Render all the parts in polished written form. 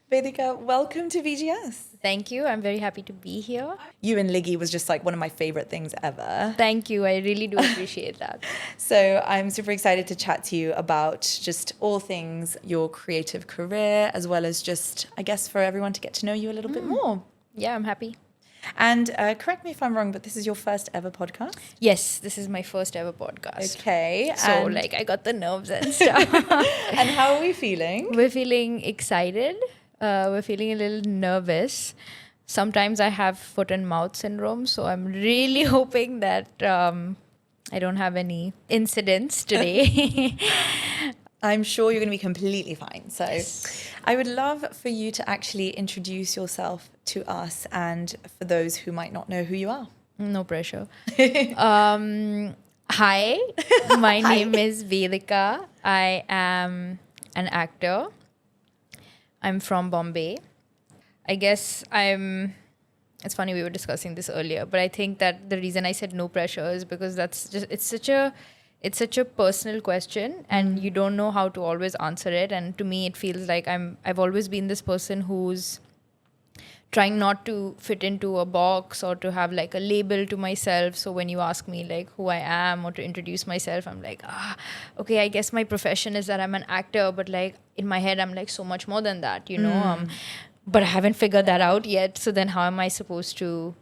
Vedika, welcome to VGS. Thank you. I'm very happy to be here. You and Liggi was just like one of my favorite things ever. Thank you. I really do appreciate that. So I'm super excited to chat to you about just all things your creative career, as well as just, I guess, for everyone to get to know you a little bit more. Yeah, I'm happy. And correct me if I'm wrong, but this is your first ever podcast? Yes, this is my first ever podcast. Okay. So, I got the nerves and stuff. And how are we feeling? We're feeling excited. We're feeling a little nervous. Sometimes I have foot and mouth syndrome, so I'm really hoping that I don't have any incidents today. I'm sure you're going to be completely fine. So I would love for you to actually introduce yourself to us and for those who might not know who you are. No pressure. Hi, my name is Vedika. I am an actor. I'm from Bombay. I guess it's funny we were discussing this earlier, but I think that the reason I said no pressure is because it's such a personal question and you don't know how to always answer it. And to me, it feels like I've always been this person who's trying not to fit into a box or to have like a label to myself. So when you ask me like who I am or to introduce myself, I'm like, okay, I guess my profession is that I'm an actor, but like in my head, I'm like so much more than that, you know? But I haven't figured that out yet. So then how am I supposed to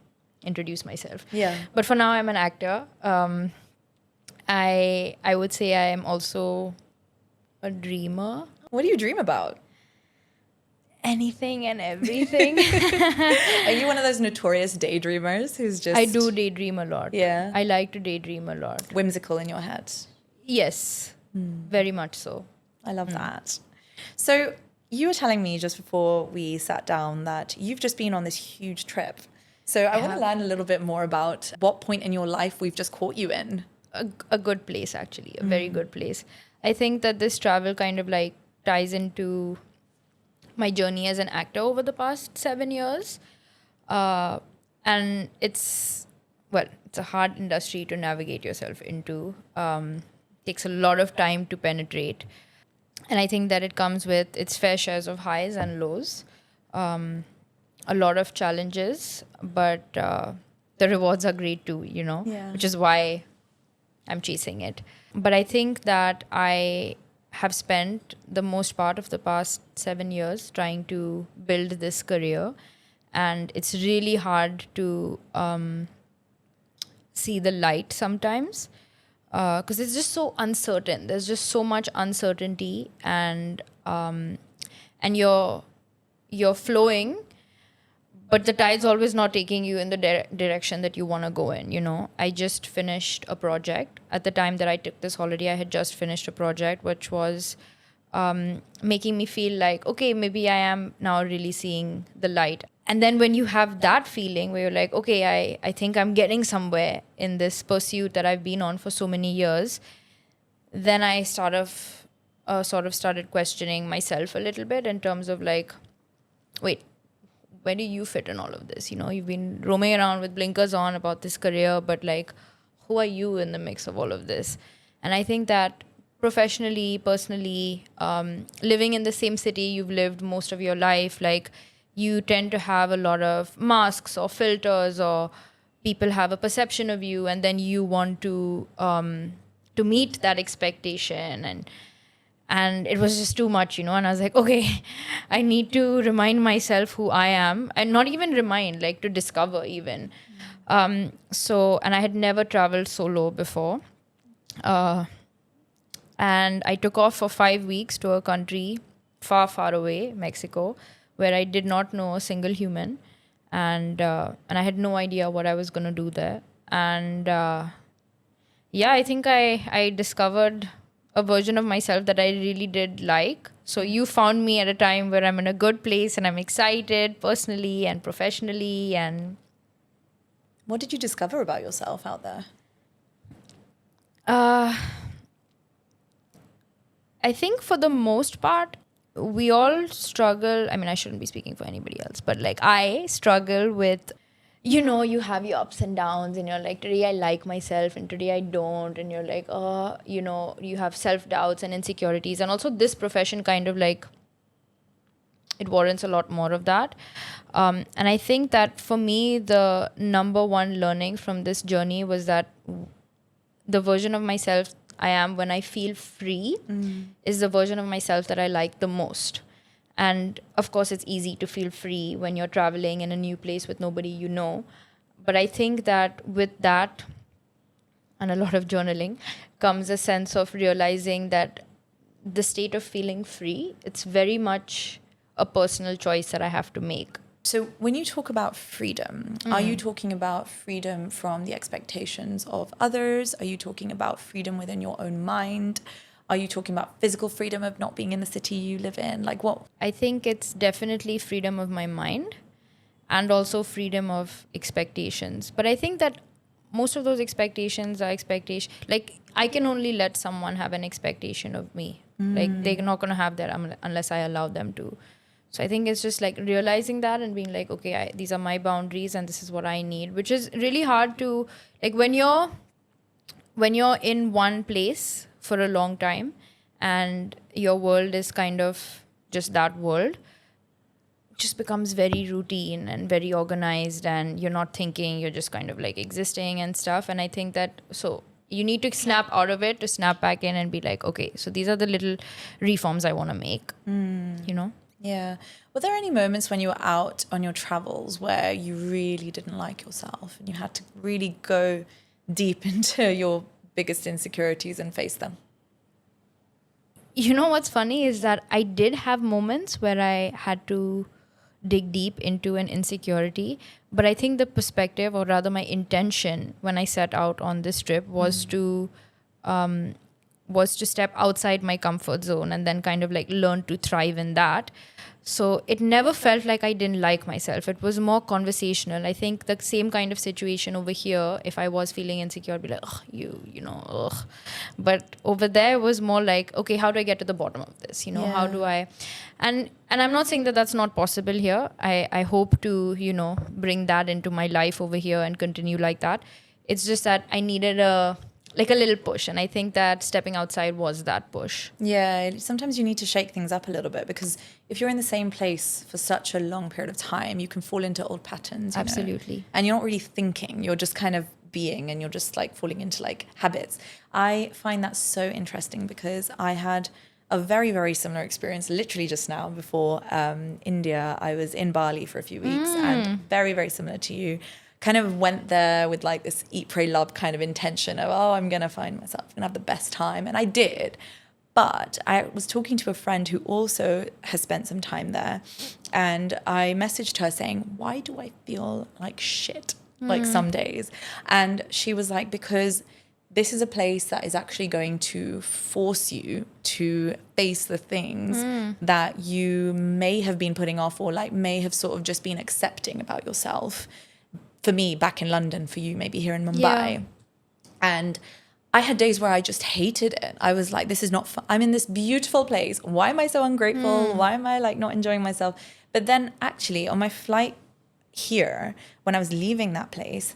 introduce myself? Yeah. But for now, I'm an actor. I would say I am also a dreamer. What do you dream about? Anything and everything. Are you one of those notorious daydreamers who's just... I do daydream a lot. Yeah. I like to daydream a lot. Whimsical in your head. Yes, very much so. I love that. So you were telling me just before we sat down that you've just been on this huge trip. So I want to learn a little bit more about what point in your life we've just caught you in. A good place, actually, a very good place. I think that this travel kind of like ties into my journey as an actor over the past 7 years. And it's a hard industry to navigate yourself into. Takes a lot of time to penetrate. And I think that it comes with its fair shares of highs and lows. A lot of challenges, but the rewards are great too, you know, which is why I'm chasing it. But I think that I have spent the most part of the past 7 years trying to build this career. And it's really hard to see the light sometimes because it's just so uncertain. There's just so much uncertainty and you're flowing, but the tide's always not taking you in the direction that you want to go in, you know. I just finished a project. At the time that I took this holiday, I had just finished a project which was making me feel like, okay, maybe I am now really seeing the light. And then when you have that feeling where you're like, okay, I think I'm getting somewhere in this pursuit that I've been on for so many years, then I sort of started questioning myself a little bit in terms of like, wait, where do you fit in all of this? You know, you've been roaming around with blinkers on about this career, but like, who are you in the mix of all of this? And I think that professionally, personally, living in the same city you've lived most of your life, like you tend to have a lot of masks or filters, or people have a perception of you, and then you want to meet that expectation, and it was just too much, you know. And I was like, okay, I need to remind myself who I am, and not even remind, like to discover even. And I had never traveled solo before. And I took off for 5 weeks to a country far, far away, Mexico, where I did not know a single human. And I had no idea what I was going to do there. And I think I discovered a version of myself that I really did like. So you found me at a time where I'm in a good place and I'm excited personally and professionally. And what did you discover about yourself out there? I think for the most part, we all struggle. I mean, I shouldn't be speaking for anybody else, but like I struggle with, you know, you have your ups and downs and you're like, today I like myself and today I don't. And you're like, you know, you have self-doubts and insecurities. And also this profession kind of like it warrants a lot more of that. And I think that for me, the number one learning from this journey was that the version of myself I am when I feel free is the version of myself that I like the most. And of course, it's easy to feel free when you're traveling in a new place with nobody you know. But I think that with that and a lot of journaling comes a sense of realizing that the state of feeling free, it's very much a personal choice that I have to make. So when you talk about freedom, are you talking about freedom from the expectations of others? Are you talking about freedom within your own mind? Are you talking about physical freedom of not being in the city you live in? Like what? I think it's definitely freedom of my mind and also freedom of expectations. But I think that most of those expectations are like I can only let someone have an expectation of me. Like they're not going to have that unless I allow them to. So I think it's just like realizing that and being like, okay, these are my boundaries and this is what I need, which is really hard to, like when you're in one place for a long time and your world is kind of just that world, it just becomes very routine and very organized and you're not thinking, you're just kind of like existing and stuff. And I think that, so you need to snap out of it to snap back in and be like, okay, so these are the little reforms I want to make, you know? Yeah. Were there any moments when you were out on your travels where you really didn't like yourself and you had to really go deep into your biggest insecurities and face them? You know what's funny is that I did have moments where I had to dig deep into an insecurity, but I think the perspective, or rather my intention when I set out on this trip was to step outside my comfort zone and then kind of like learn to thrive in that. So it never felt like I didn't like myself. It was more conversational. I think the same kind of situation over here, if I was feeling insecure, I'd be like, ugh, you know, ugh. But over there was more like, okay, how do I get to the bottom of this? You know, how do I... And I'm not saying that that's not possible here. I hope to, you know, bring that into my life over here and continue like that. It's just that I needed a little push. And I think that stepping outside was that push. Yeah, sometimes you need to shake things up a little bit because if you're in the same place for such a long period of time, you can fall into old patterns. Absolutely. You know? And you're not really thinking, you're just kind of being and you're just like falling into like habits. I find that so interesting because I had a very, very similar experience literally just now before India. I was in Bali for a few weeks and very, very similar to you. Kind of went there with like this eat, pray, love kind of intention of, oh, I'm going to find myself and have the best time. And I did. But I was talking to a friend who also has spent some time there. And I messaged her saying, why do I feel like shit like some days? And she was like, because this is a place that is actually going to force you to face the things that you may have been putting off or like may have sort of just been accepting about yourself. For me, back in London, for you, maybe here in Mumbai. Yeah. And I had days where I just hated it. I was like, this is not fun. I'm in this beautiful place. Why am I so ungrateful? Why am I like not enjoying myself? But then actually on my flight here, when I was leaving that place,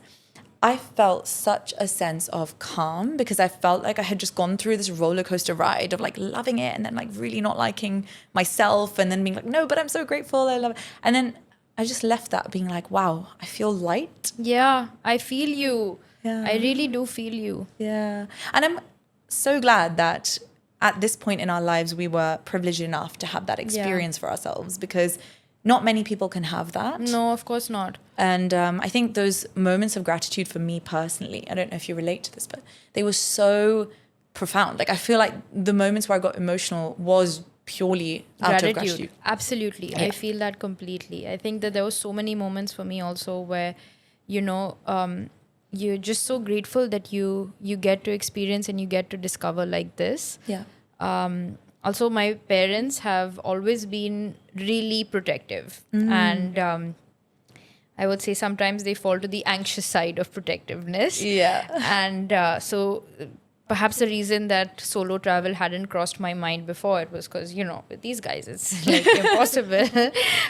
I felt such a sense of calm because I felt like I had just gone through this roller coaster ride of like loving it and then like really not liking myself and then being like, no, but I'm so grateful. I love it. And then I just left that being like, wow, I feel light. Yeah, I feel you. Yeah. I really do feel you. Yeah. And I'm so glad that at this point in our lives, we were privileged enough to have that experience for ourselves because not many people can have that. No, of course not. And I think those moments of gratitude for me personally, I don't know if you relate to this, but they were so profound. Like I feel like the moments where I got emotional was purely out of gratitude. Absolutely. Yeah. I feel that completely. I think that there were so many moments for me also where, you know, you're just so grateful that you get to experience and you get to discover like this. Yeah. Also, my parents have always been really protective. And I would say sometimes they fall to the anxious side of protectiveness. Yeah. And so perhaps the reason that solo travel hadn't crossed my mind before, it was because, you know, with these guys, it's like impossible.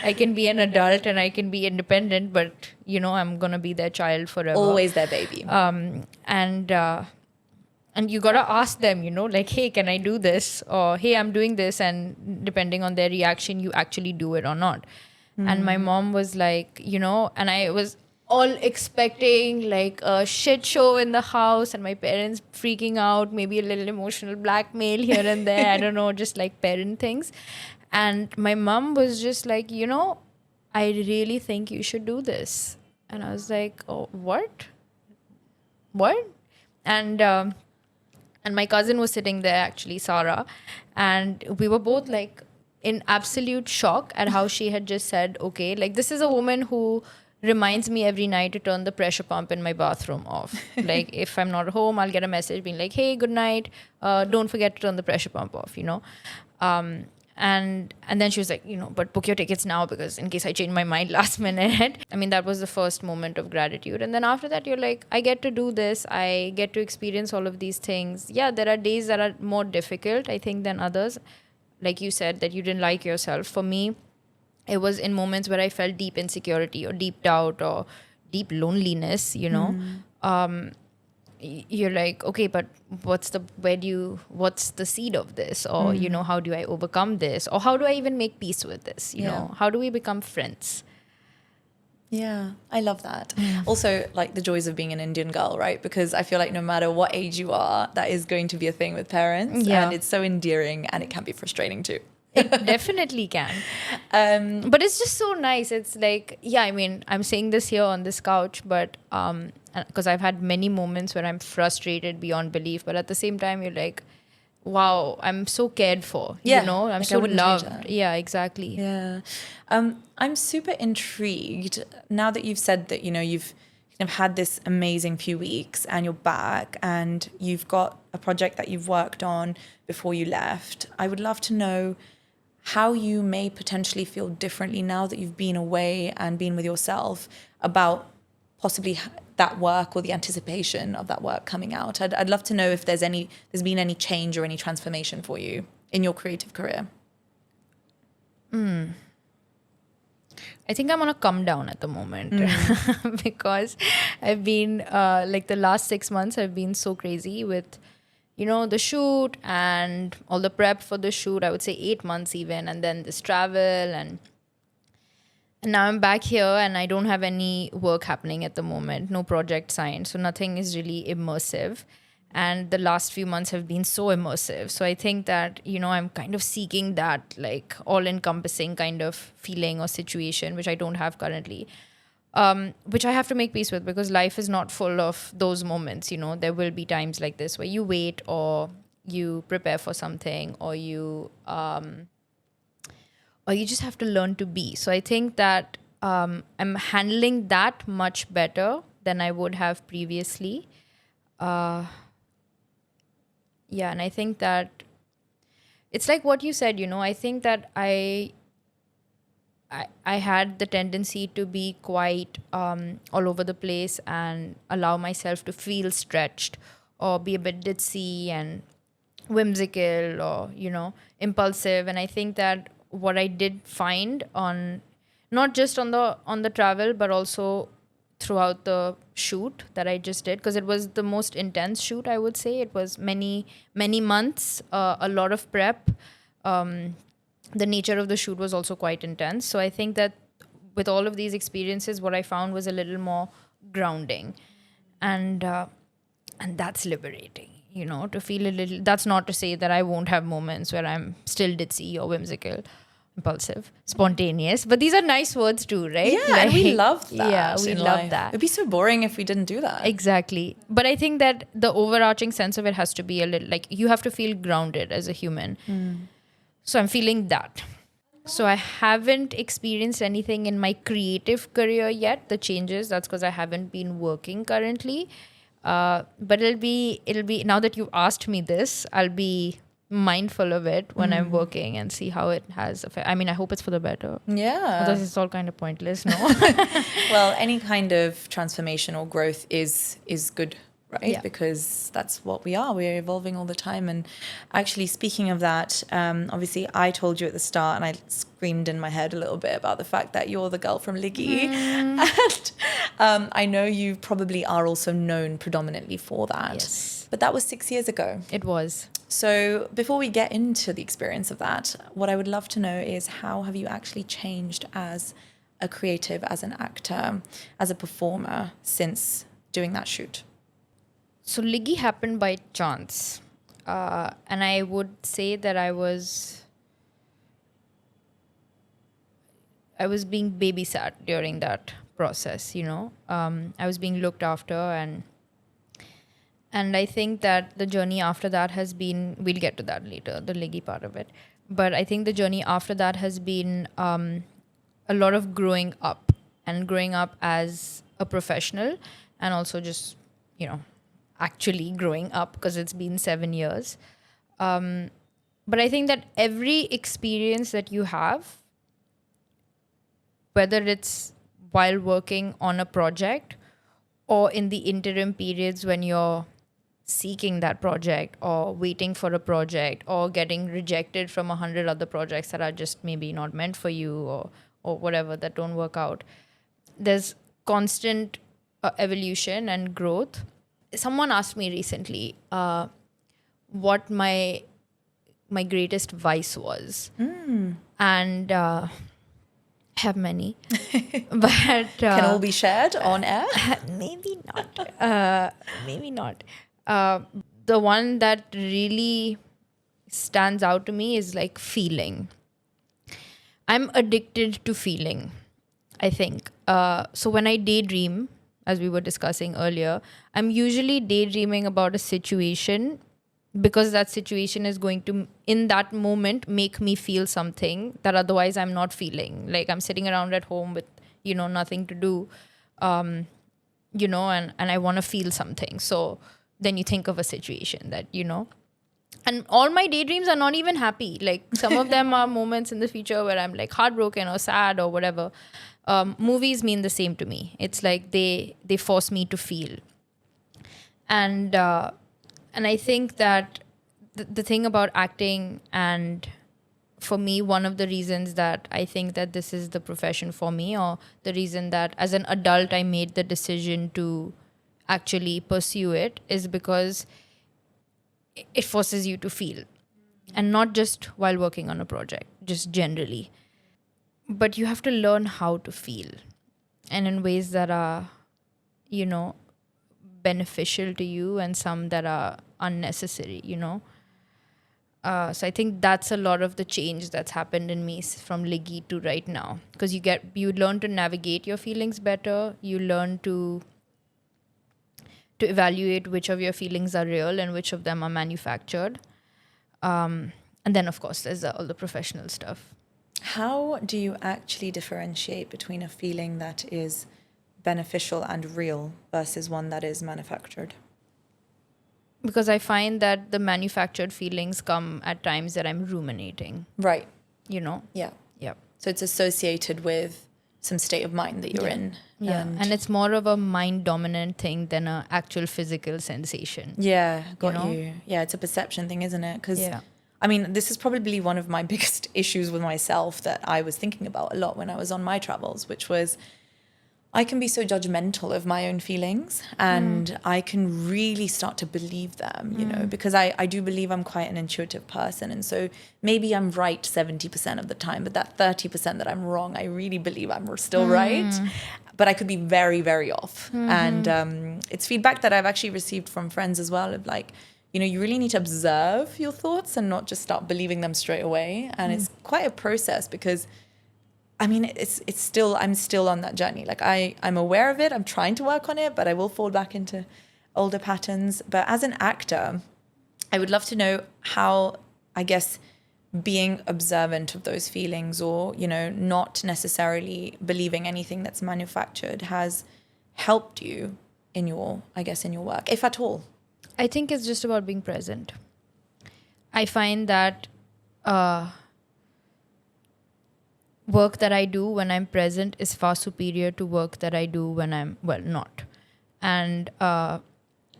I can be an adult and I can be independent, but, you know, I'm going to be their child forever. Always their baby. And and you got to ask them, like, hey, can I do this? Or, hey, I'm doing this. And depending on their reaction, you actually do it or not. And my mom was like, and I was all expecting like a shit show in the house and my parents freaking out, maybe a little emotional blackmail here and there. I don't know, just like parent things. And my mom was just like, I really think you should do this. And I was like, oh, what? And my cousin was sitting there, actually, Sarah, and we were both like in absolute shock at how she had just said, okay, like this is a woman who reminds me every night to turn the pressure pump in my bathroom off. Like if I'm not home, I'll get a message being like, hey, good night, don't forget to turn the pressure pump off, and then she was like, but book your tickets now because in case I change my mind last minute. I mean, that was the first moment of gratitude. And then after that, you're like, I get to do this. I get to experience all of these things. Yeah, there are days that are more difficult, I think, than others. Like you said, that you didn't like yourself. For me, it was in moments where I felt deep insecurity or deep doubt or deep loneliness, you're like, okay, but what's the seed of this? Or, how do I overcome this? Or how do I even make peace with this? How do we become friends? Yeah, I love that. Also, like the joys of being an Indian girl, right? Because I feel like no matter what age you are, that is going to be a thing with parents. Yeah. And it's so endearing and it can be frustrating too. It definitely can. But it's just so nice. It's like, yeah, I mean, I'm saying this here on this couch, but because I've had many moments where I'm frustrated beyond belief, but at the same time, you're like, wow, I'm so cared for. Yeah, I'm like I so wouldn't change loved. that. Yeah, exactly. Yeah. I'm super intrigued now that you've said that, you've kind of had this amazing few weeks and you're back and you've got a project that you've worked on before you left. I would love to know how you may potentially feel differently now that you've been away and been with yourself about possibly that work or the anticipation of that work coming out. I'd love to know if there's been any change or any transformation for you in your creative career. I think I'm on a come down at the moment because I've been like the last 6 months I've been so crazy with the shoot and all the prep for the shoot. I would say 8 months even, and then this travel and now I'm back here and I don't have any work happening at the moment, no project signed, so nothing is really immersive. And the last few months have been so immersive. So I think that, I'm kind of seeking that like all-encompassing kind of feeling or situation, which I don't have currently, which I have to make peace with because life is not full of those moments. There will be times like this where you wait or you prepare for something or you just have to learn to be. So I think that I'm handling that much better than I would have previously. Yeah, and I think that it's like what you said, I think that I had the tendency to be quite all over the place and allow myself to feel stretched or be a bit ditzy and whimsical or, impulsive. And I think that what I did find on, not just on the travel, but also throughout the shoot that I just did, because it was the most intense shoot, I would say. It was many months, a lot of prep. The nature of the shoot was also quite intense. So I think that with all of these experiences, what I found was a little more grounding, and that's liberating. To feel a little. That's not to say that I won't have moments where I'm still ditzy or whimsical, impulsive, spontaneous, but these are nice words too, right? Yeah, and we love that. Yeah, we love that. It'd be so boring if we didn't do that. Exactly. But I think that the overarching sense of it has to be a little like you have to feel grounded as a human. So I'm feeling that. So I haven't experienced anything in my creative career yet, the changes. That's because I haven't been working currently. But it'll be now that you've asked me this, I'll be mindful of it when I'm working and see how it has effect. I mean, I hope it's for the better. Yeah. Otherwise it's all kind of pointless, no? Well, any kind of transformation or growth is good right? Yeah. Because that's what we are. We're evolving all the time. And actually, speaking of that, obviously, I told you at the start, and I screamed in my head a little bit about the fact that you're the girl from Liggi. And I know you probably are also known predominantly for that. Yes. But that was 6 years ago. It was. So before we get into the experience of that, what I would love to know is how have you actually changed as a creative, as an actor, as a performer since doing that shoot? So Liggi happened by chance. And I would say that I was being babysat during that process, you know. I was being looked after, and I think that the journey after that has been, we'll get to that later, the Liggi part of it. But I think the journey after that has been a lot of growing up, and growing up as a professional, and also just, you know, actually growing up, because it's been 7 years. But I think that every experience that you have, whether it's while working on a project or in the interim periods when you're seeking that project or waiting for a project or getting rejected from 100 other projects that are just maybe not meant for you, or whatever, that don't work out, there's constant evolution and growth. Someone asked me recently what my greatest vice was. And have many. But Can all be shared on air? maybe not. Maybe not. The one that really stands out to me is like feeling. I'm addicted to feeling, I think. So when I daydream, as we were discussing earlier, I'm usually daydreaming about a situation because that situation is going to, in that moment, make me feel something that otherwise I'm not feeling. Like I'm sitting around at home with, you know, nothing to do, you know, and I want to feel something. So then you think of a situation that, you know, and all my daydreams are not even happy. Like some of them are moments in the future where I'm like heartbroken or sad or whatever. Movies mean the same to me. It's like they force me to feel. And I think that the thing about acting, and for me, one of the reasons that I think that this is the profession for me, or the reason that as an adult I made the decision to actually pursue it, is because it forces you to feel. And not just while working on a project, just generally. But you have to learn how to feel, and in ways that are, you know, beneficial to you, and some that are unnecessary, you know. So I think that's a lot of the change that's happened in me from Liggi to right now, because you learn to navigate your feelings better. You learn to evaluate which of your feelings are real and which of them are manufactured. And then, of course, there's all the professional stuff. How do you actually differentiate between a feeling that is beneficial and real versus one that is manufactured? Because I find that the manufactured feelings come at times that I'm ruminating. Right. You know? Yeah. Yeah. So it's associated with some state of mind that you're in. Yeah. And it's more of a mind dominant thing than an actual physical sensation. Yeah, got You know? you. Yeah, it's a perception thing, isn't it? Because Yeah. I mean, this is probably one of my biggest issues with myself that I was thinking about a lot when I was on my travels, which was I can be so judgmental of my own feelings, and I can really start to believe them, you know, because I do believe I'm quite an intuitive person. And so maybe I'm right 70% of the time, but that 30% that I'm wrong, I really believe I'm still right. But I could be very, very off. And it's feedback that I've actually received from friends as well, of like, you know, you really need to observe your thoughts and not just start believing them straight away. And it's quite a process, because I mean, it's still, I'm still on that journey. Like I'm aware of it. I'm trying to work on it, but I will fall back into older patterns. But as an actor, I would love to know how, I guess, being observant of those feelings, or, you know, not necessarily believing anything that's manufactured, has helped you in your, I guess, in your work, if at all. I think it's just about being present. I find that work that I do when I'm present is far superior to work that I do when I'm, well, not. And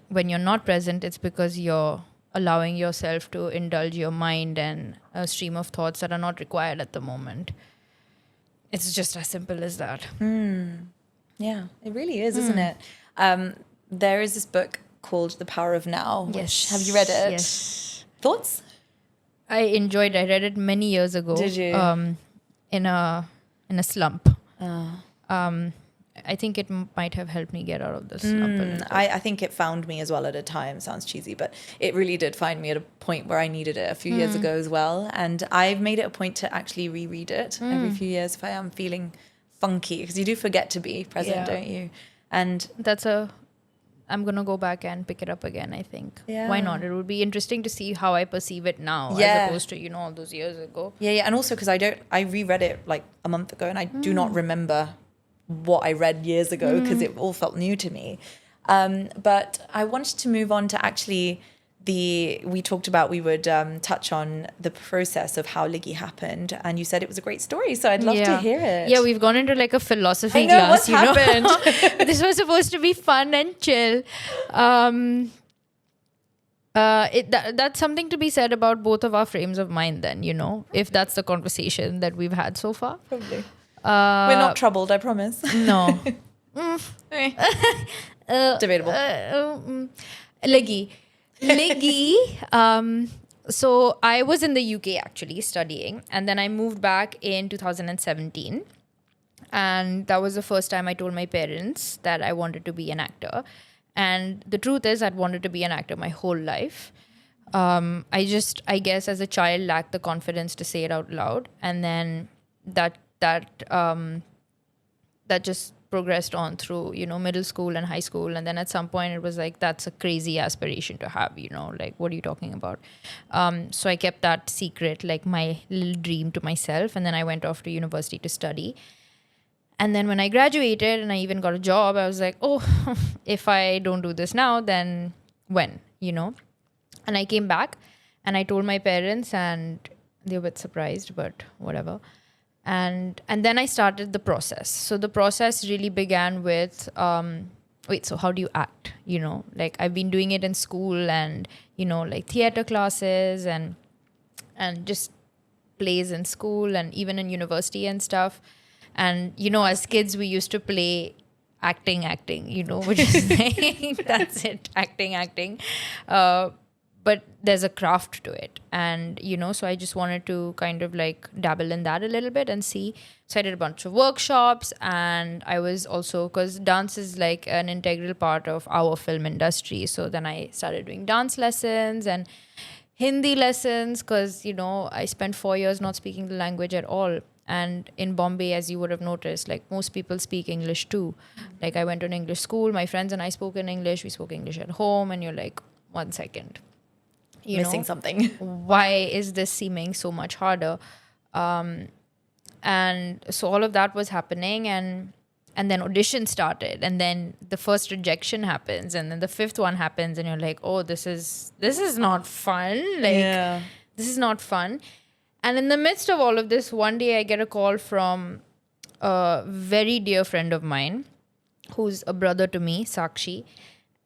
when you're not present, it's because you're allowing yourself to indulge your mind and a stream of thoughts that are not required at the moment. It's just as simple as that. Yeah, it really is, isn't it? There is this book called The Power of Now. Yes. Have you read it? Yes. Thoughts? I enjoyed it. I read it many years ago. Did you? In a slump. I think it might have helped me get out of the slump a little. I think it found me as well at a time. Sounds cheesy, but it really did find me at a point where I needed it a few years ago as well. And I've made it a point to actually reread it every few years if I am feeling funky, because you do forget to be present, don't you? And I'm going to go back and pick it up again, I think. Yeah. Why not? It would be interesting to see how I perceive it now as opposed to, all those years ago. Yeah. And also because I reread it like a month ago and I do not remember what I read years ago because it all felt new to me. But I wanted to move on to actually we talked about we would touch on the process of how Liggi happened, and you said it was a great story, so I'd love to hear it. Yeah, we've gone into like a philosophy I know, class. what's happened? This was supposed to be fun and chill. That's something to be said about both of our frames of mind then, if that's the conversation that we've had so far. Probably. We're not troubled, I promise. No. Debatable. Liggi. So I was in the UK actually studying, and then I moved back in 2017. And that was the first time I told my parents that I wanted to be an actor. And the truth is, I'd wanted to be an actor my whole life. I guess as a child lacked the confidence to say it out loud. And then that just progressed on through, middle school and high school. And then at some point it was like, that's a crazy aspiration to have, like, what are you talking about? So I kept that secret, like my little dream, to myself. And then I went off to university to study. And then when I graduated and I even got a job, I was like, oh, if I don't do this now, then when, And I came back and I told my parents, and they were a bit surprised, but whatever. And then I started the process. So the process really began with, so how do you act? Like I've been doing it in school and, like theater classes and just plays in school and even in university and stuff. And, as kids, we used to play acting, which is like, that's it, acting. But there's a craft to it. And, so I just wanted to kind of like dabble in that a little bit and see. So I did a bunch of workshops, and I was also, because dance is like an integral part of our film industry. So then I started doing dance lessons and Hindi lessons because, I spent 4 years not speaking the language at all. And in Bombay, as you would have noticed, like most people speak English too. Like I went to an English school, my friends and I spoke in English, we spoke English at home, and you're like, 1 second. Missing something. Why is this seeming so much harder? And so all of that was happening, and then audition started, and then the first rejection happens, and then the fifth one happens, and you're like, oh, this is not fun. Like, this is not fun. And in the midst of all of this, one day I get a call from a very dear friend of mine, who's a brother to me, Sakshi.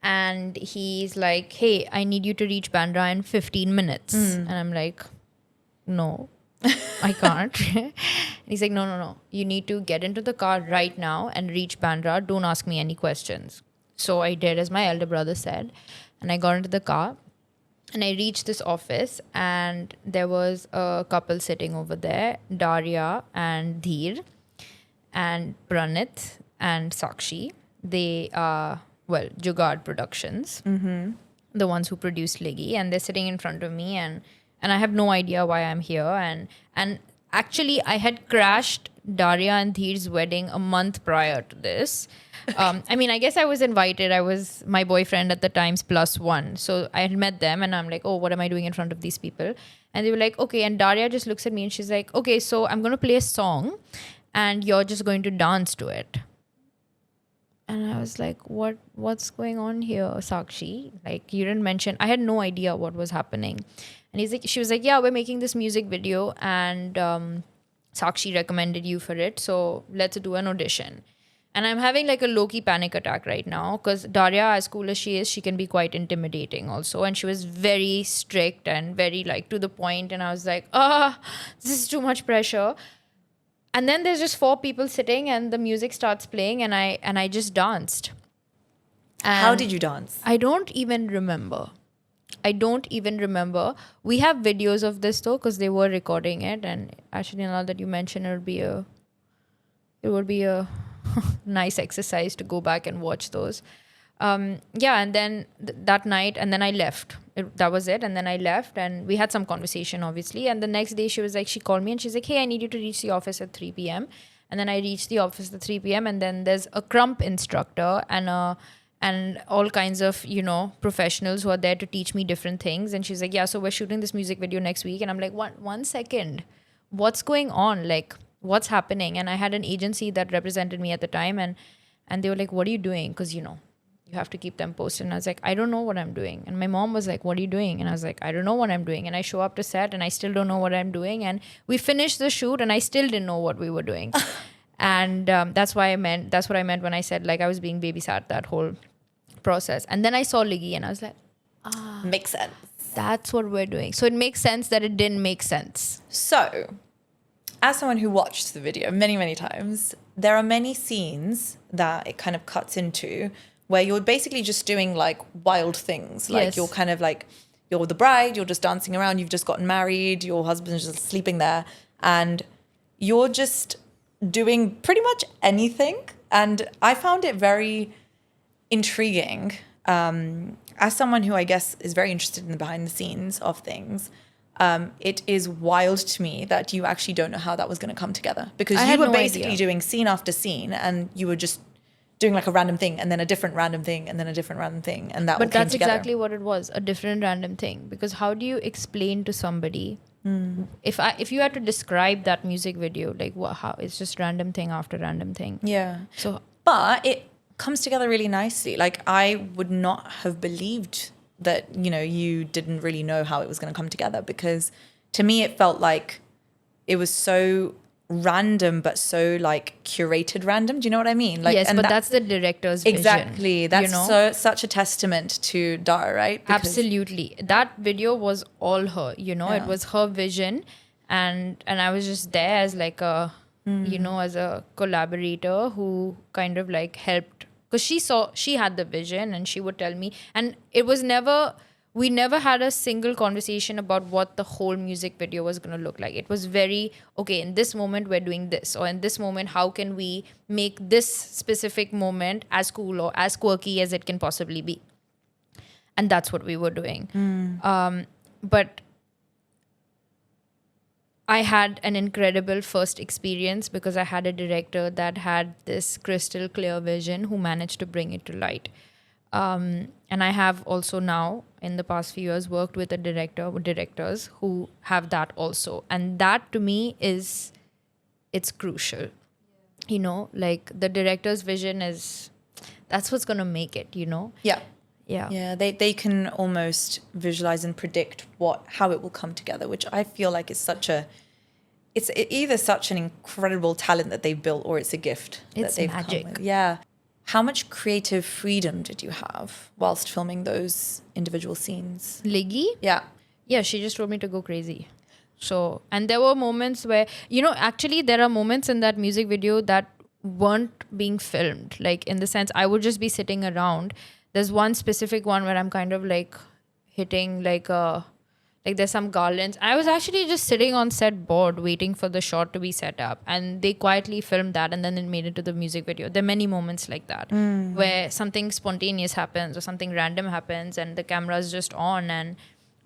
And he's like, hey, I need you to reach Bandra in 15 minutes. And I'm like, no, I can't. And he's like, no. You need to get into the car right now and reach Bandra. Don't ask me any questions. So I did as my elder brother said. And I got into the car. And I reached this office, and there was a couple sitting over there, Daria and Dheer and Pranit and Sakshi. They are, Jugaad Productions, the ones who produced Liggi, and they're sitting in front of me, and I have no idea why I'm here. And actually, I had crashed Daria and Dheer's wedding a month prior to this. I guess I was invited. I was my boyfriend at the time's +1. So I had met them, and I'm like, oh, what am I doing in front of these people? And they were like, okay. And Daria just looks at me and she's like, okay, so I'm going to play a song and you're just going to dance to it. And I was like, what's going on here, Sakshi? Like, you didn't mention, I had no idea what was happening. And she was like, yeah, we're making this music video, and Sakshi recommended you for it, so let's do an audition. And I'm having like a low-key panic attack right now because Daria, as cool as she is, she can be quite intimidating also. And she was very strict and very like to the point. And I was like, this is too much pressure. And then there's just 4 people sitting and the music starts playing and I just danced. How And did you dance? I don't even remember. We have videos of this though because they were recording it. And actually now that you mention it would be a nice exercise to go back and watch those. And then that night, and then I left. That was it. And then I left and we had some conversation, obviously. And the next day she called me and she's like, hey, I need you to reach the office at 3 p.m. And then I reached the office at 3 p.m. And then there's a crump instructor and all kinds of, professionals who are there to teach me different things. And she's like, yeah, so we're shooting this music video next week. And I'm like, one second, what's going on? Like, what's happening? And I had an agency that represented me at the time and they were like, what are you doing? Because, you have to keep them posted. And I was like, I don't know what I'm doing. And my mom was like, what are you doing? And I was like, I don't know what I'm doing. And I show up to set and I still don't know what I'm doing. And we finished the shoot and I still didn't know what we were doing. And that's what I meant when I said like I was being babysat that whole process. And then I saw Liggi and I was like, Makes sense. that's what we're doing. So it makes sense that it didn't make sense. So, as someone who watched the video many, many times, there are many scenes that it kind of cuts into where you're basically just doing like wild things. Like Yes. you're kind of like, you're the bride, you're just dancing around, you've just gotten married, your husband's just sleeping there, and you're just doing pretty much anything. And I found it very intriguing. As someone who I guess is very interested in the behind the scenes of things, it is wild to me that you actually don't know how that was going to come together, because I you had were no basically idea. doing scene after scene and you were just doing like a random thing and then a different random thing and then a different random thing, and that all But came that's together. exactly what it was, a different random thing. Because how do you explain to somebody if you had to describe that music video, like how it's just random thing after random thing. Yeah. So But it comes together really nicely. Like I would not have believed that, you didn't really know how it was going to come together, because to me it felt like it was so random but so like curated random. Do you know what I mean? Like, yes, and but that's the director's vision. exactly. That's you know? such a testament to Dara, right? Because- Absolutely. That video was all her, Yeah. it was her vision, and I was just there as like a as a collaborator who kind of like helped, because she had the vision and she would tell me, and we never had a single conversation about what the whole music video was going to look like. It was very, okay, in this moment we're doing this, or in this moment how can we make this specific moment as cool or as quirky as it can possibly be. And that's what we were doing. But I had an incredible first experience because I had a director that had this crystal clear vision who managed to bring it to light. And I have also now, in the past few years, worked with directors who have that also. And that to me it's crucial. Like the director's vision that's what's going to make it, Yeah. Yeah. Yeah, they can almost visualize and predict how it will come together, which I feel like is it's either such an incredible talent that they've built, or it's a gift It's that they've magic. come with. Yeah. How much creative freedom did you have whilst filming those individual scenes? Liggi? Yeah. Yeah, she just told me to go crazy. So, and there were moments where, actually there are moments in that music video that weren't being filmed. Like in the sense, I would just be sitting around. There's one specific one where I'm kind of like hitting like there's some garlands. I was actually just sitting on set bored waiting for the shot to be set up, and they quietly filmed that and then it made it to the music video. There are many moments like that where something spontaneous happens or something random happens and the camera's just on,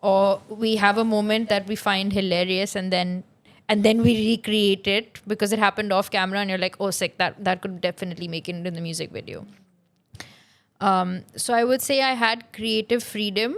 or we have a moment that we find hilarious and then we recreate it because it happened off camera and you're like, oh sick, that could definitely make it into the music video. So I would say I had creative freedom,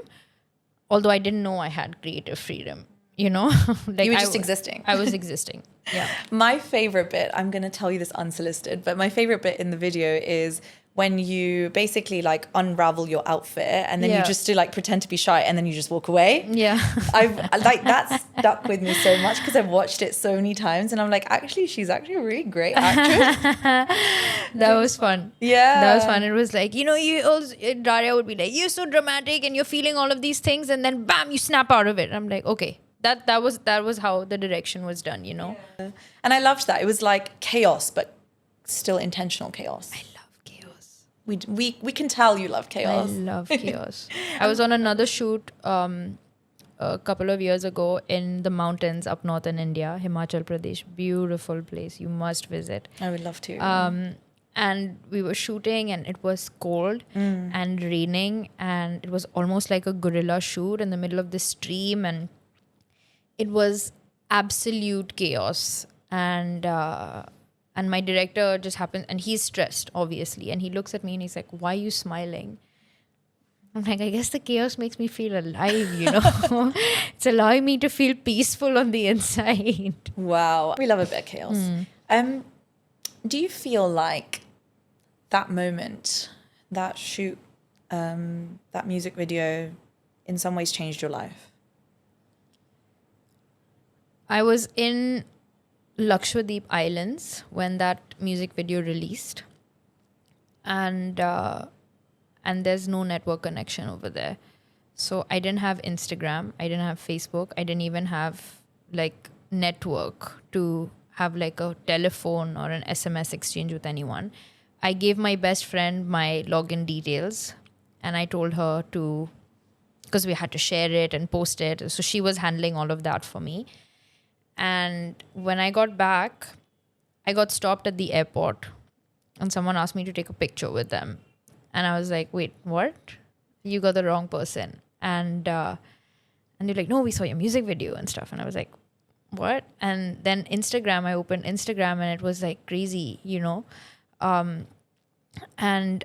although I didn't know I had creative freedom, like You were just existing. I was existing. Yeah. My favorite bit, I'm going to tell you this unsolicited, but my favorite bit in the video is when you basically like unravel your outfit and then you Yeah. just do like pretend to be shy and then you just walk away. Yeah. I've like that's stuck with me so much because I've watched it so many times and I'm like, actually, she's actually a really great actress. That was fun. Yeah. That was fun. It was like, you also, Daria would be like, you're so dramatic and you're feeling all of these things, and then bam, you snap out of it. I'm like, okay. That was how the direction was done, Yeah. And I loved that. It was like chaos, but still intentional chaos. I love chaos. We can tell you love chaos. I love chaos. I was on another shoot a couple of years ago in the mountains up north in India, Himachal Pradesh. Beautiful place. You must visit. I would love to. And we were shooting and it was cold and raining, and it was almost like a guerrilla shoot in the middle of the stream, and it was absolute chaos. And my director just happened, and he's stressed obviously, and he looks at me and he's like, why are you smiling? I'm like, I guess the chaos makes me feel alive, It's allowing me to feel peaceful on the inside. Wow. We love a bit of chaos. Do you feel like that moment, that shoot, that music video in some ways changed your life? I was in Lakshadweep Islands when that music video released, and there's no network connection over there. So I didn't have Instagram, I didn't have Facebook, I didn't even have like network to have like a telephone or an SMS exchange with anyone. I gave my best friend my login details and I told her to, because we had to share it and post it. So she was handling all of that for me. And when I got back, I got stopped at the airport and someone asked me to take a picture with them. And I was like, wait, what? You got the wrong person. And they're like, no, we saw your music video and stuff. And I was like, what? And then Instagram, I opened Instagram and it was like crazy, and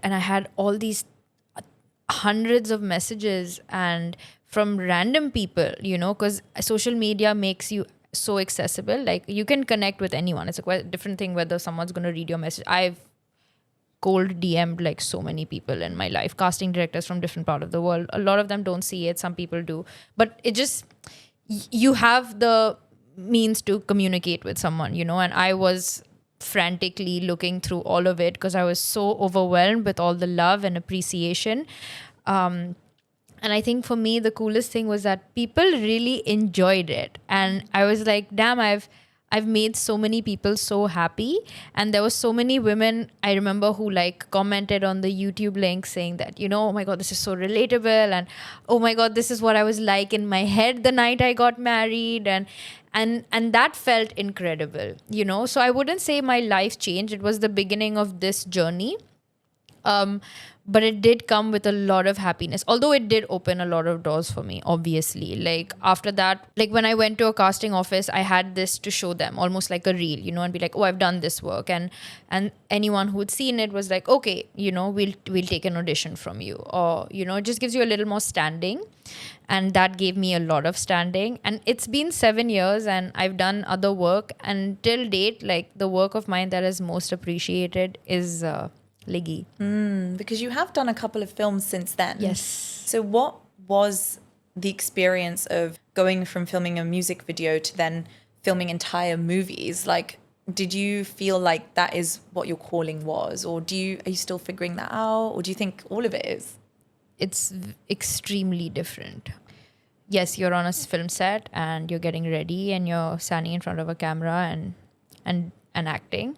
I had all these hundreds of messages and from random people, because social media makes you so accessible. Like you can connect with anyone. It's a quite different thing whether someone's going to read your message. I've cold DM'd like so many people in my life, casting directors from different part of the world. A lot of them don't see it. Some people do, but it just, you have the means to communicate with someone, and I was frantically looking through all of it because I was so overwhelmed with all the love and appreciation. And I think for me, the coolest thing was that people really enjoyed it. And I was like, damn, I've made so many people so happy. And there were so many women I remember who like commented on the YouTube link saying that, oh my God, this is so relatable. And oh my God, this is what I was like in my head the night I got married. And that felt incredible, So I wouldn't say my life changed. It was the beginning of this journey. But it did come with a lot of happiness, although it did open a lot of doors for me, obviously. Like after that, like when I went to a casting office, I had this to show them, almost like a reel, and be like, oh, I've done this work. And anyone who'd seen it was like, okay, we'll take an audition from you. Or, it just gives you a little more standing. And that gave me a lot of standing. And it's been 7 years and I've done other work. And till date, like the work of mine that is most appreciated is Liggi. Because you have done a couple of films since then. Yes. So what was the experience of going from filming a music video to then filming entire movies? Like, did you feel like that is what your calling was? Or are you still figuring that out? Or do you think all of it is? It's extremely different. Yes, you're on a film set and you're getting ready and you're standing in front of a camera and acting.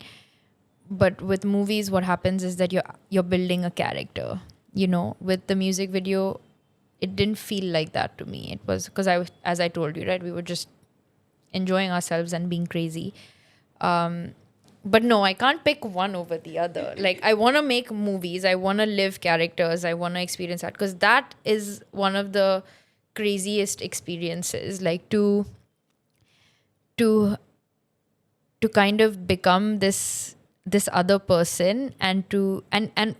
But with movies, what happens is that you're building a character. With the music video, it didn't feel like that to me. It was because as I told you, right, we were just enjoying ourselves and being crazy. But no, I can't pick one over the other. Like I want to make movies, I want to live characters, I want to experience that, because that is one of the craziest experiences. Like to kind of become this other person and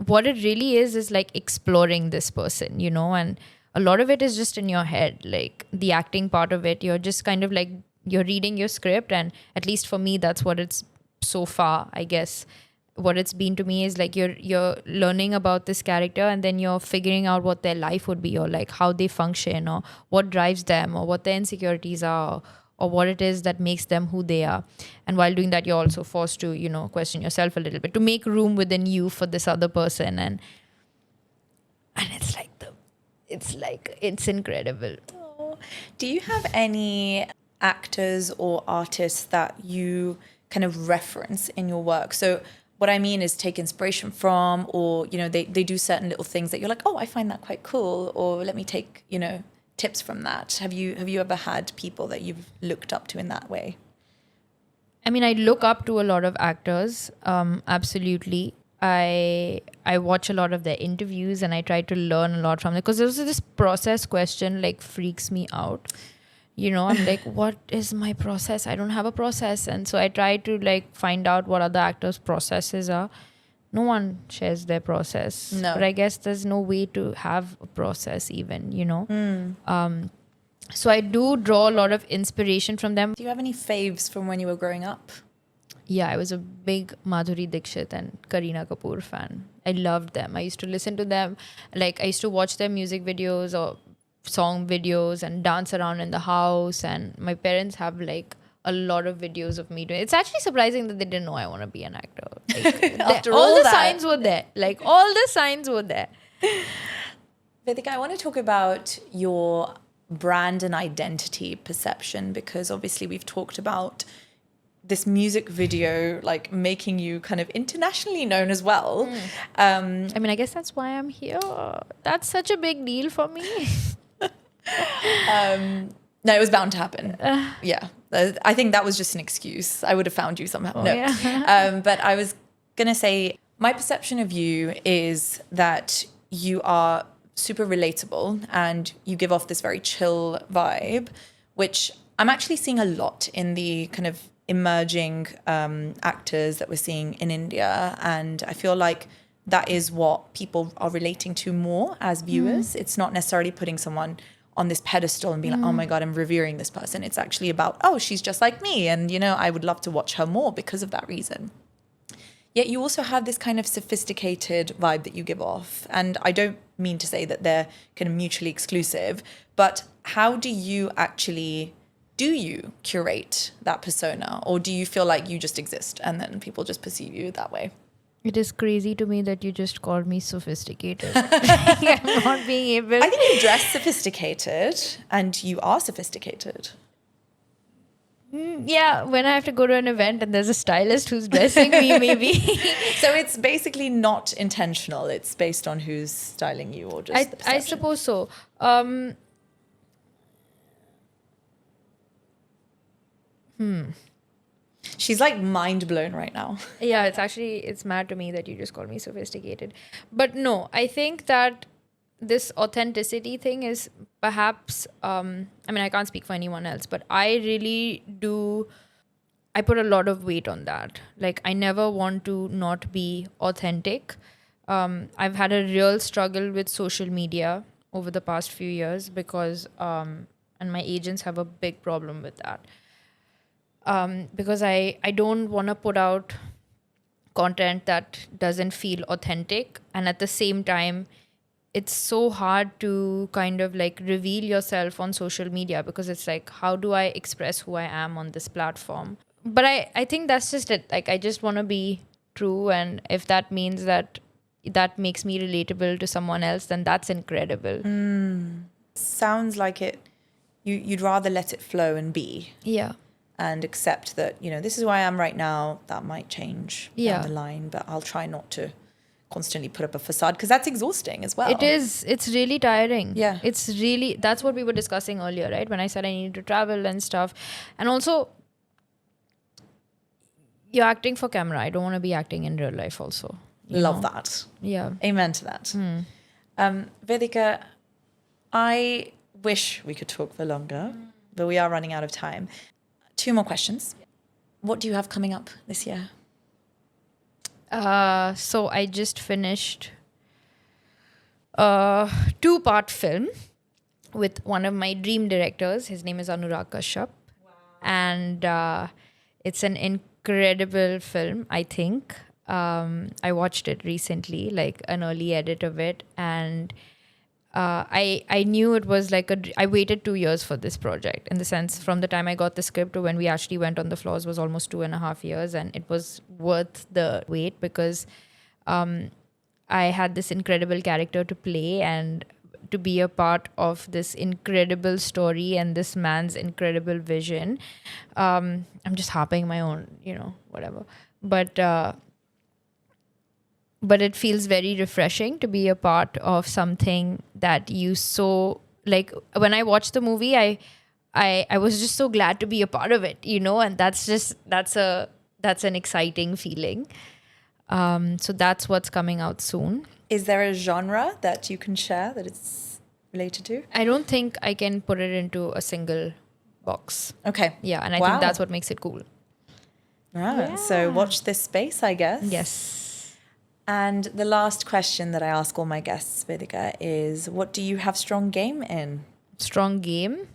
what it really is like exploring this person, and a lot of it is just in your head. Like the acting part of it, you're just kind of like, you're reading your script, and at least for me, that's what it's so far, I guess. what it's been to me is like you're learning about this character, and then you're figuring out what their life would be, or like how they function, or what drives them, or what their insecurities are, or what it is that makes them who they are. And while doing that, you're also forced to, you know, question yourself a little bit to make room within you for this other person. And it's incredible. Oh. Do you have any actors or artists that you kind of reference in your work? So what I mean is take inspiration from, or, you know, they do certain little things that you're like, oh, I find that quite cool, or let me take, you know, tips from that. Have you ever had people that you've looked up to in that way? I mean, I look up to a lot of actors, absolutely. I watch a lot of their interviews, and I try to learn a lot from them, because there's this process question like freaks me out. You know, I'm like, what is my process? I don't have a process. And so I try to like find out what other actors' processes are. No one shares their process. No. But I guess there's no way to have a process even, you know. So I do draw a lot of inspiration from them. Do you have any faves from when you were growing up? Yeah, I was a big Madhuri Dixit and Kareena Kapoor fan. I loved them. I used to listen to them. Like, I used to watch their music videos or song videos and dance around in the house. And my parents have like a lot of videos of me doing. It's actually surprising that they didn't know I want to be an actor. Like, After all all the that. signs were there. Like, all the signs were there. Vedika, I want to talk about your brand and identity perception, because obviously we've talked about this music video like making you kind of internationally known as well. I mean, I guess that's why I'm here. That's such a big deal for me. No, it was bound to happen. Yeah. I think that was just an excuse. I would have found you somehow. No. Yeah. But I was going to say, my perception of you is that you are super relatable and you give off this very chill vibe, which I'm actually seeing a lot in the kind of emerging actors that we're seeing in India. And I feel like that is what people are relating to more as viewers. It's not necessarily putting someone on this pedestal and being like, oh my God, I'm revering this person. It's actually about, oh, she's just like me. And, you know, I would love to watch her more because of that reason. Yet you also have this kind of sophisticated vibe that you give off. And I don't mean to say that they're kind of mutually exclusive, but how do you curate that persona? Or do you feel like you just exist and then people just perceive you that way? It is crazy to me that you just called me sophisticated. I'm not being able. I think you dress sophisticated and you are sophisticated. Yeah, when I have to go to an event and there's a stylist who's dressing me, maybe. So it's basically not intentional. It's based on who's styling you or just the perception. I suppose so. She's like mind blown right now. Yeah, it's mad to me that you just called me sophisticated. But no, I think that this authenticity thing is perhaps, I mean, I can't speak for anyone else, but I really do, I put a lot of weight on that. Like, I never want to not be authentic. I've had a real struggle with social media over the past few years because, and my agents have a big problem with that. Because I don't want to put out content that doesn't feel authentic. And at the same time, it's so hard to kind of like reveal yourself on social media because it's like, how do I express who I am on this platform? But I think that's just it. Like, I just want to be true. And if that means that makes me relatable to someone else, then that's incredible. Sounds like you'd rather let it flow and be. Yeah. And accept that, you know, this is who I am right now. That might change down the line, but I'll try not to constantly put up a facade because that's exhausting as well. It is. It's really tiring. Yeah. It's really, that's what we were discussing earlier, right? When I said I needed to travel and stuff. And also, you're acting for camera. I don't want to be acting in real life also. Love that. Yeah. Amen to that. Vedika, I wish we could talk for longer, but we are running out of time. 2 more questions. What do you have coming up this year? So I just finished a 2-part film with one of my dream directors. His name is Anurag Kashyap. Wow. And it's an incredible film, I think. I watched it recently, like an early edit of it, and I knew it was like I waited 2 years for this project, in the sense from the time I got the script to when we actually went on the floors was almost 2.5 years, and it was worth the wait because I had this incredible character to play and to be a part of this incredible story and this man's incredible vision. I'm just harping my own, whatever. But it feels very refreshing to be a part of something that you so like. When I watched the movie, I was just so glad to be a part of it, and that's an exciting feeling. So that's what's coming out soon. Is there a genre that you can share that it's related to? I don't think I can put it into a single box. Okay. Yeah, and I think that's what makes it cool. Right. So watch this space, I guess. Yes. And the last question that I ask all my guests, Vedika, is what do you have strong game in? Strong game?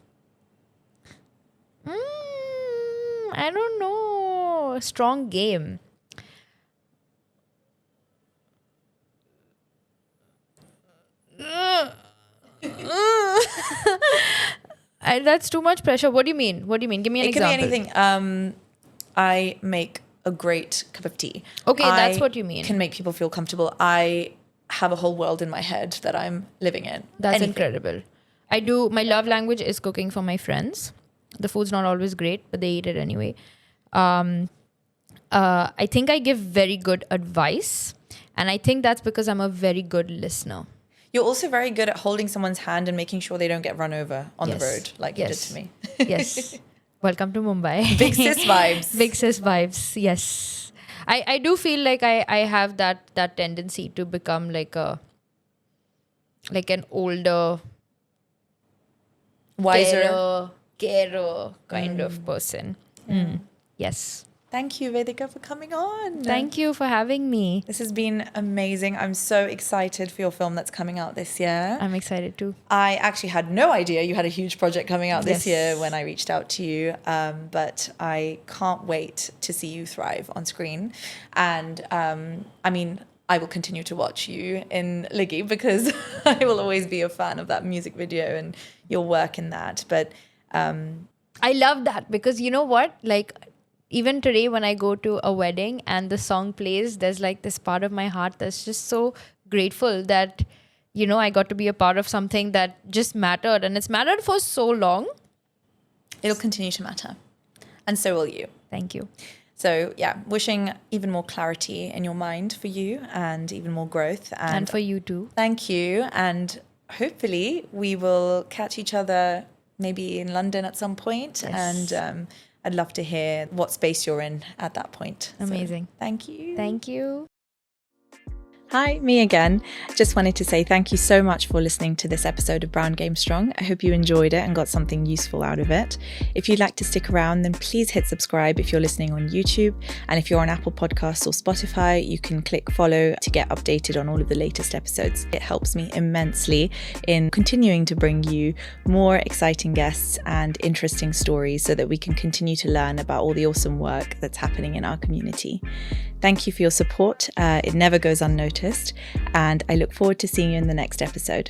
I don't know. Strong game. That's too much pressure. What do you mean? Give me an example. It can be anything. I make a great cup of tea. Okay, that's what you mean. Can make people feel comfortable. I have a whole world in my head that I'm living in. That's incredible. My love language is cooking for my friends. The food's not always great, but they eat it anyway. I think I give very good advice, and I think that's because I'm a very good listener. You're also very good at holding someone's hand and making sure they don't get run over on the road like you did to me. Yes. Welcome to Mumbai. Big sis vibes. Big sis vibes. Yes. I do feel like I have that tendency to become like an older, wiser, carer kind of person. Yes. Thank you, Vedika, for coming on. Thank you for having me. This has been amazing. I'm so excited for your film that's coming out this year. I'm excited too. I actually had no idea you had a huge project coming out this year when I reached out to you. But I can't wait to see you thrive on screen. And I will continue to watch you in Liggi because I will always be a fan of that music video and your work in that. But I love that because you know what? Like, even today when I go to a wedding and the song plays, there's like this part of my heart that's just so grateful that, I got to be a part of something that just mattered. And it's mattered for so long. It'll continue to matter. And so will you. Thank you. So wishing even more clarity in your mind for you and even more growth. And for you too. Thank you. And hopefully we will catch each other maybe in London at some point. Yes. And I'd love to hear what space you're in at that point. Amazing. So, thank you. Thank you. Hi, me again. Just wanted to say thank you so much for listening to this episode of Brown Game Strong. I hope you enjoyed it and got something useful out of it. If you'd like to stick around, then please hit subscribe if you're listening on YouTube. And if you're on Apple Podcasts or Spotify, you can click follow to get updated on all of the latest episodes. It helps me immensely in continuing to bring you more exciting guests and interesting stories so that we can continue to learn about all the awesome work that's happening in our community. Thank you for your support. It never goes unnoticed, and I look forward to seeing you in the next episode.